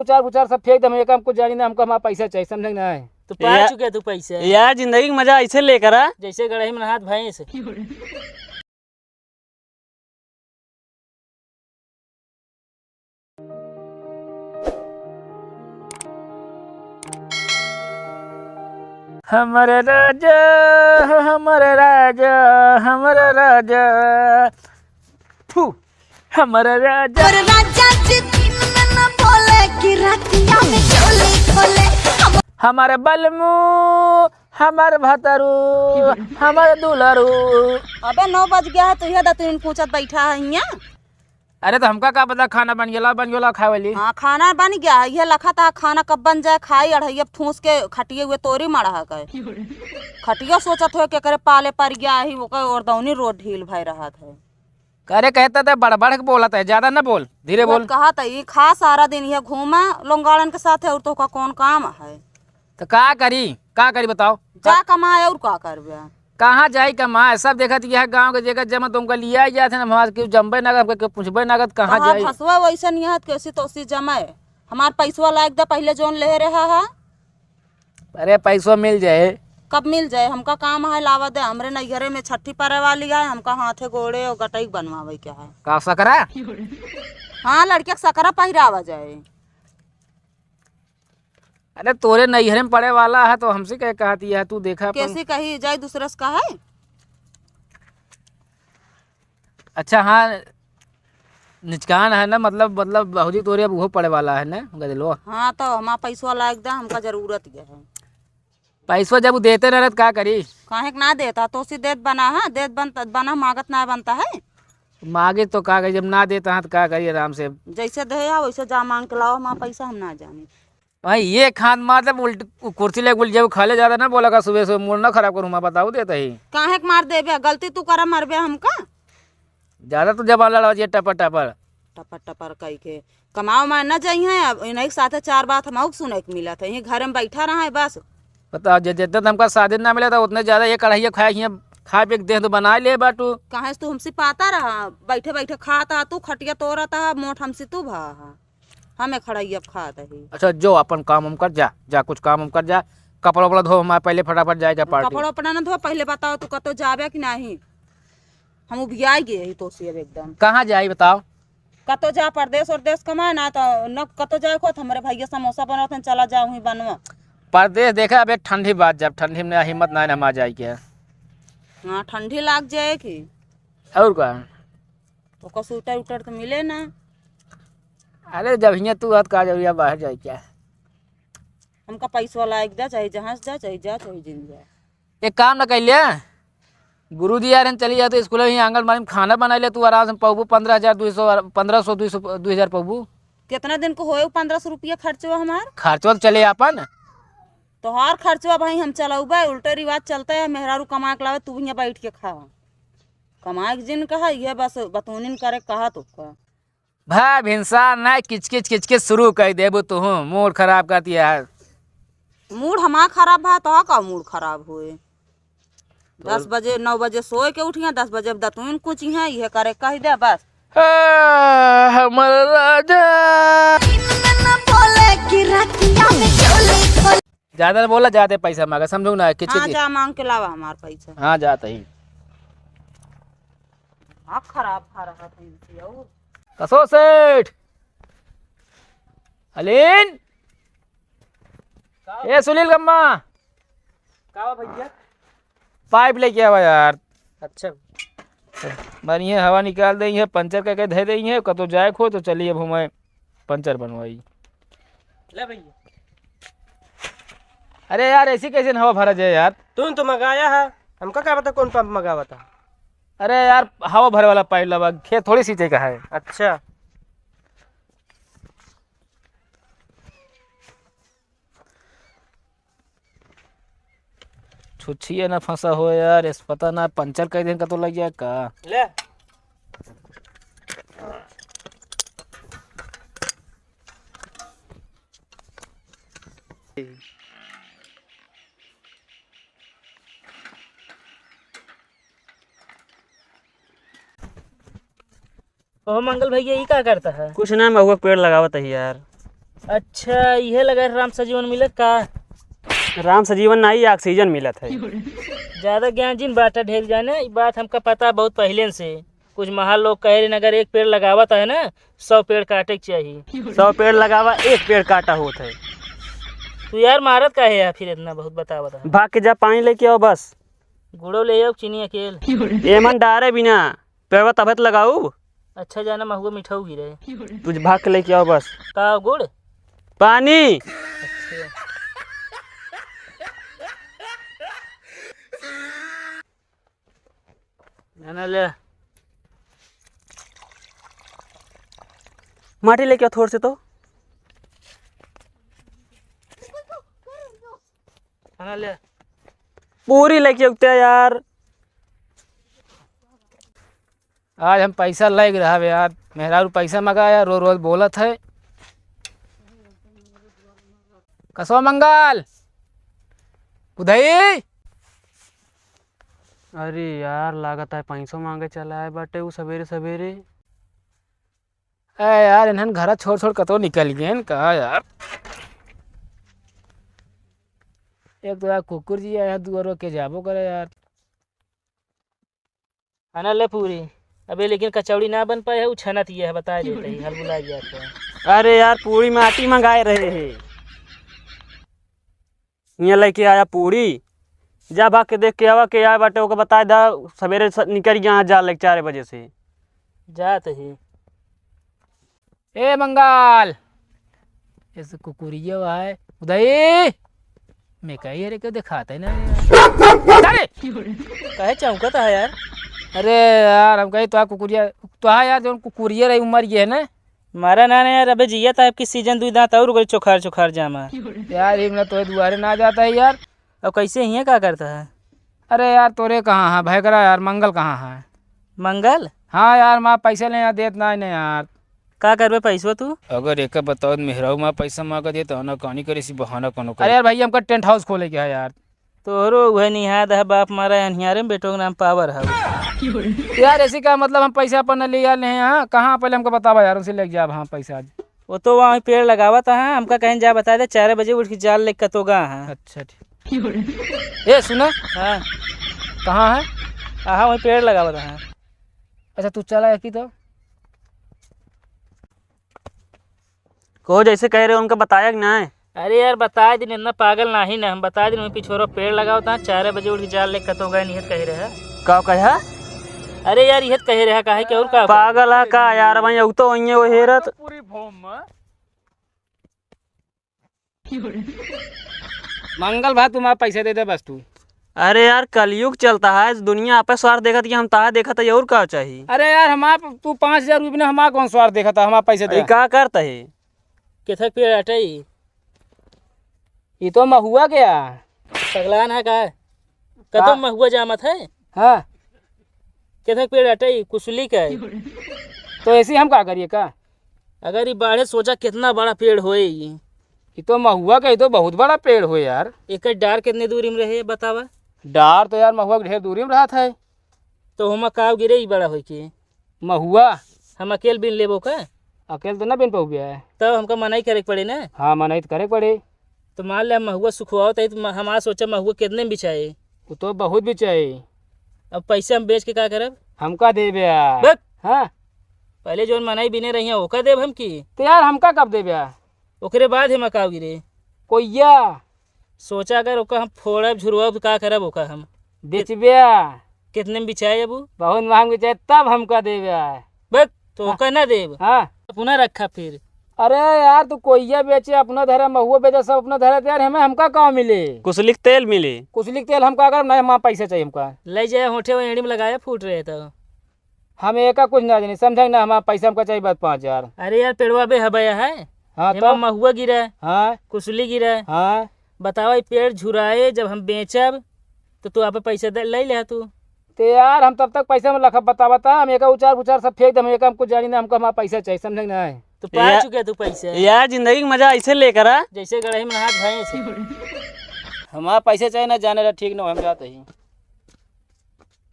उचार उचार सब फेंक दे, हम ये काम कुछ जानी ना, हमको हमारा पैसा चाहिए, समझ ना है। तो पा चुके तू पैसे यार, जिंदगी में मजा ऐसे लेकर आ जैसे गड़ही में नहात भैंस। हमारे राजा, हमारे राजा, हमारा राजा, फू, हमारा राजा। और राजा जी दिन में न बोले कि रातिया में चोली खोले। हमारे बलमू, हमारे भतरू, हमारे दुलरू। अबे 9 बज गया है, तो यह तू पूछत बैठा है यहाँ। अरे तो हमका का पता, खाना बन गया खाए वाली। हाँ, खाना बन गया है, यह लखा था खाना कब बन जाए, खाई अढ़ैया ठूस के खटिए हुए तोरी मरा गए। खटिया सोचत हो के करे पाले पर गया ही, वो और दौनी रोड ढील भाई रहा था। अरे कहता था बड़ बड़ के बोला था, ज्यादा ना बोल, धीरे बोल। कहा था ये खा सारा दिन यह घूमा लोंगाड़न के साथ है, और तो का कौन काम है। तो का करी बताओ। जा कमाए और का करबे। कहाँ जाई कमाए, सब देखा यह गांव के जगह जमा तुमको लिया जाते ना, हमारे क्यों जम्बे नगद पूछबे नगद कहाँ जाई। फसवा वैसे नहीं है, कैसी तो जमाए हमार पैसवा लायक दे, पहले जोन ले रहा है। अरे पैसों मिल जाए, कब मिल जाए, हमका काम है लावा दे। हमरे नैहरे में छठी परे वाली है, हमका हाथे गोड़े और गटई बनवावे क्या है। का सकरा। हाँ, लड़के सकरा पहिरावा जाए। अरे तोरे नैहरे में पड़े वाला है तो हमसे क्या कहती है, तू देखा कैसे कही जाए दूसरे से का है। अच्छा हाँ, निचकान है ना, मतलब बहुजी तोरे अब वो पड़े वाला है ना गजलो। हाँ, तो हमारा पैसवा लायक दे, हमका जरूरत है। पैसों जब देते न का करी। काहे ना देता तो सी देत बना है, देत बना मांगत ना बनता है। मांगे तो का करी, जब ना देता है तो का करी, आराम से जैसे दे या वैसे जा मांग के लाओ, हमारा पैसा हम ना जाने। भाई ये खान मतलब उल्ट कुर्सी ले उल्ट जब खा ले ज्यादा ना बोला का, सुबह सुबह मूड ना खराब करूँ मैं, बताऊ देता ही। काहे के मार देबे, गलती तू कर मरबे हमका। ज्यादा तो जब लड़ा टपर टपर टपर टपर कही के कमाओ में न जाई है। अब इन्हीं के साथ 4 बात हम सुने के मिला था, यही घर में बैठा रहा है बस। बताओ जितना हमका शादी ना मिला था उतने ज्यादा ये कढ़ाइया खा पे दे तो बना ले बाटू। कहाँ से तू हमसे पाता रहा, बैठे बैठे खाता तू, खटिया तोड़ा था मोट हमसे तू भा हमें खड़ाई अब खाता ही। अच्छा जो अपन काम हम कर जा कुछ काम हम कर जा, कपड़ा वपड़ा धो, हमारे पहले फटाफट जाएगा पार्टी। कपड़ा उपड़ा न धो, पहले बताओ तू कतो जाबे कि नहीं। हम उबिया गए ही तो से अब एकदम। कहाँ जाई बताओ। कतो जा परदेश और देश कमाए ना, तो न कतो जाए को हमारे भैया समोसा बनाते चला जाऊँ ही बनवा। परदेश देखा अब एक ठंडी बात, जब ठंडी में हिम्मत ना हम आ जाए क्या। हाँ, ठंडी लाग जाए कि और का तो का स्वेटर उटर तो मिले ना। अरे जब हियाँ तू हत का जरूरिया बाहर जाए क्या। हमका पैसा लायक दे, चाहे जहाँ से जा चाहे जिन जाए। एक काम न कैलिए, गुरु जी यार चली जाते स्कूल में, आंगनबाड़ी में खाना बना ले तू आराम से, पबू 15,200 1500 2,000 पबू। कितना दिन को होए 1500 रुपया खर्चवा हमार। खर्चवा तो चले अपन तो हर खर्चवा भाई हम चलाऊबा, उल्टे रिवाज चलता है। मेहरारू कमा के लावे, तू यहाँ बैठ के खा। कमाए जिन कहा यह बस बतौनिन करे कहा तो का भाई भिंसा ना किचकिच शुरू कर देबू तू, मूड खराब करती है। मूड हमारा खराब भा तो का मूड खराब हुए। 10 बजे 9 बजे सोए के उठिया, 10 बजे दतुन कुछ है यह करे कह दे बस। हमारा राजा बोले कि रातिया में चोली खोले। ज्यादा बोला, ज्यादा पैसा मांगा, समझो ना किचकिच। हाँ, जा मांग के लावा हमार पैसा। हाँ जाता ही खराब खा रहा था और कसो सेठ हलीन ए सुनील गम्मा का भैया पाइप लेके आवा यार। अच्छा बढ़िया हवा निकाल दी है, पंचर करके दे दी है, कतो जाए खो तो चलिए अब हमें पंचर बनवाई। ले भैया। अरे यार ऐसी कैसे हवा भरा जाए यार। तुम तो मंगाया है, हमका क्या पता कौन पंप मंगावा था। अरे यार हवा भरे वाला पाइप लगा, खेत थोड़ी सींचे का है। अच्छा छुच्छिए ना फंसा हो यार, इस पता ना पंचर कर दिन का तो लग गया का। ले ओ मंगल भैया ये क्या करता है। कुछ ना, महुआ पेड़ लगावत है यार। अच्छा यह लगा राम सजीवन मिलत का। राम सजीवन नहीं ऑक्सीजन मिलत है। ज्यादा ज्ञान जिन बाटा ढेल जाए ना, ये बात हमका पता बहुत पहले से। कुछ महाल लोग कह रहे अगर एक पेड़ लगावत है ना 100 पेड़ काटे के चाहिए। 100 पेड़ लगावा 1 पेड़ काटा होता है। तू यार मारत का है यार फिर इतना बहुत बतावत है। भाग के जा पानी लेके आओ बस। गुड़ो ले आओ चीनी अकेल। एमन डारे बिना पेड़वा तबत लगाऊ। अच्छा जाना महुआ मिठाऊ गिरे। तुझ भाग के लेके आओ बस। का गुड़ पानी। अच्छा। ना ले माटी लेके आओ थोड़ से तो। ना ले पूरी लेके उगते यार। आज हम पैसा लग रहा है यार, मेहरारू पैसा मंगाया, रोज रोज बोलत है। कसो मंगल उदय। अरे यार लागत है 500 मांगे चला है बाटे वो सवेरे सवेरे। अरे यार इन्हन घर छोड़ छोड़ कतो निकल गए कहा यार। एक तो यार कुकुर जी आया दुआरो के जाबो करे यार। खाना ले पूरी। अबे लेकिन कचौड़ी ना बन पाए है, वो छनत ये है बता देते ही हल बुला गया था। अरे यार पूरी माटी मंगाए रहे हैं। यहाँ लेके आया पूरी। जा भाग के देख के आवा के आया बाटे ओके बता दा सवेरे निकल गया यहाँ जा ले 4 बजे से। जात ही ए मंगल ऐसे कुकुरिया है उदय। मैं कही अरे क्यों दिखाते ना यार। कहे चौंकता है यार। अरे यार हम कही तो कुकुरिया तो यार जो कुकुरिया रही उम्र ये है ना। मारा ना यार अबे जिया था आपकी सीजन 2 दांत और गई चोखार चोखार जामा। यार इमना तो दुआरे ना जाता है यार। अब कैसे ही क्या करता है। अरे यार तोरे कहाँ है भाई करा यार, मंगल कहाँ है। मंगल हाँ यार माँ पैसे ले देत ना नहीं यार। का करबे पैसवा तू। अगर एक बताओ मेहराऊ माँ पैसा मांगा दे तो ना कहानी करे सी बहाना कोनो। अरे यार भाई हमका टेंट हाउस खोले के है यार। तोहरो वह निहाद है बाप मारा अनहियारे में बेटो के नाम पावर है। यार ऐसी का मतलब हम पैसा अपन न ले यार नहीं। हाँ कहाँ पहले हमको बतावा यार, उनसे लेके जा हाँ पैसा आज। वो तो वहाँ पेड़ लगावा था हमका कहीं जा बता दे 4 बजे उठ के जाल ले कतोगा है। अच्छा ठीक। ए सुना हाँ कहाँ है। हाँ वहीं पेड़ लगावा था। अच्छा तू चला की तो को जैसे कह रहे हो उनका बताया कि ना है। अरे यार बता दिन इतना पागल ना ही ना, हम बता दिन वहीं पिछोरो पेड़ लगाओ था 4 बजे उठ के जाल ले कतोगा निहत कह रहे है। का कहा। अरे यार यह कह रहा काहे कि और का पागल है का यार वहीं उग तो वहीं वो हेरत। पूरी फॉर्म में मंगल भाई तुम्हारा पैसे दे दे बस तू। अरे यार कलयुग चलता है दुनिया आपे स्वार्थ देखा कि हम ताहा देखा था और का चाहिए। अरे यार हमारा तू 5000 रुपये में हमारा कौन स्वार्थ देखा था, हमारा पैसे दे। का करता है किथक पेड़ हटाई। ये तो महुआ गया पगलान है का कदम महुआ जामत है। हाँ किथक पेड़ हटाई कुसुली का है। तो ऐसे हम क्या करिए का। अगर ये बाढ़े सोचा कितना बड़ा पेड़ होए ये तो महुआ का, ये तो बहुत बड़ा पेड़ हो यार। एक डार कितने दूरी में रहे बतावा। डार तो यार महुआ के ढेर दूरी में रहा था। तो हम काव गिरे ही बड़ा हो के महुआ हम अकेले बिन लेबो का। अकेले तो ना बिन पाऊ गया है। तब हमका मनाई करे के पड़े ना। हाँ मनाई तो करे पड़े। तो मान ले महुआ सुखवाओ तो हमारा सोचा महुआ कितने में बिछाए। वो तो बहुत भी चाहिए। अब पैसे हम बेच के क्या करब। हमका देबे यार। बस हाँ पहले जो मनाई बिने रही है ओका देब हम की। तो यार हमका कब देबे यार। ओकरे बाद हम काव गिरे कोइया सोचा अगर ओका हम फोड़ब झुरवाब का करब ओका हम बेचबे कितने में बिछाए अब बहुत महंग बेचे तब हमका देबे यार। बस तो ओका ना देब हाँ पुनः रखा फिर। अरे यार तू कोइया बेचे अपना धरे, महुआ बेचे सब अपना धरे। यार हमें हमका कहाँ मिले। कुसलिक तेल मिले। कुसलिक तेल हमका अगर नहीं, हमारा पैसे चाहिए हमका। ले जाए होठे वही एड़ी में लगाया फूट रहे तो हम एक कुछ ना जानी समझे ना, हमारा पैसा हमका चाहिए बात 5000। अरे यार पेड़वा बे हबया है। हाँ हेमा तो महुआ गिरा हाँ कुसली गिरा। हाँ बतावा पेड़ झुराए जब हम बेचब तो तू आप पैसा ले ले तू। तो यार हम तब तक पैसा में लखा बता हम एक उचार उचार सब फेंक दे। हम एक कुछ जानी ना, हमको हमारा पैसा चाहिए समझे ना। तो पा चुके तू पैसे यार जिंदगी का मजा ऐसे लेकर आ जैसे गढ़ई में हाथ भाई हमारा पैसे चाहिए ना जाने ला ठीक ना हम जाते ही।